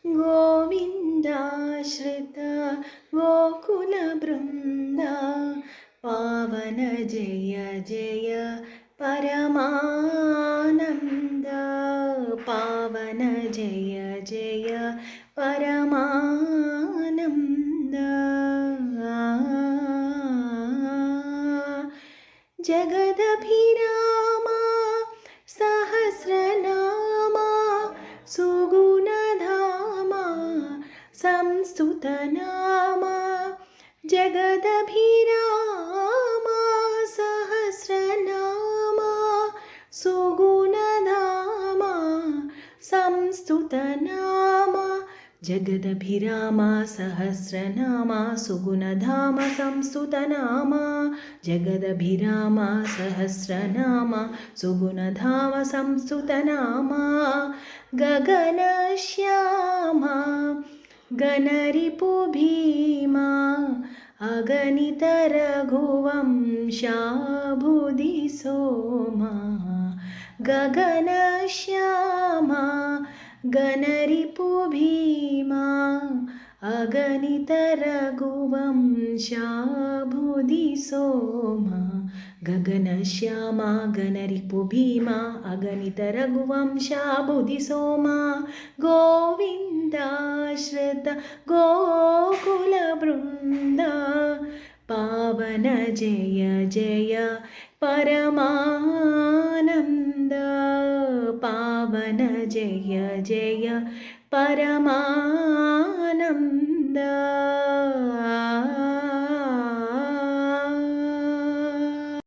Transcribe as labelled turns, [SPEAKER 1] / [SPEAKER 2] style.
[SPEAKER 1] गोविन्दाश्रित गोकुलवृन्द पावन जय जय परमानन्द पावन जय जय परमानन्द जगदभिरामा सहस्रनामा सुगुणधामा संस्तुतनामा जगदभिरामा सहस्रनामा सुगुणधामा संस्तुतनामा जगदभिरामा सहस्रनामा सुगुणधामा संस्तुतनामा जगदभिरामा सहस्रनामा सुगुणधामा संस्तुतनामा गगनश्यामा गणरिपुभीमा अगणितरघुवंशाबुधिसोमा गगनश्यामा गणरिपुभीमा अगणितरघुवंशाबुधिसोमा गगनश्यामा गणरिपुभीमा अगणितरघुवंशाबुधिसोमा गोविन्दाश्रित गोकुलवृन्द पावन जय जय परमानन्द पावन जय जय परमानन्द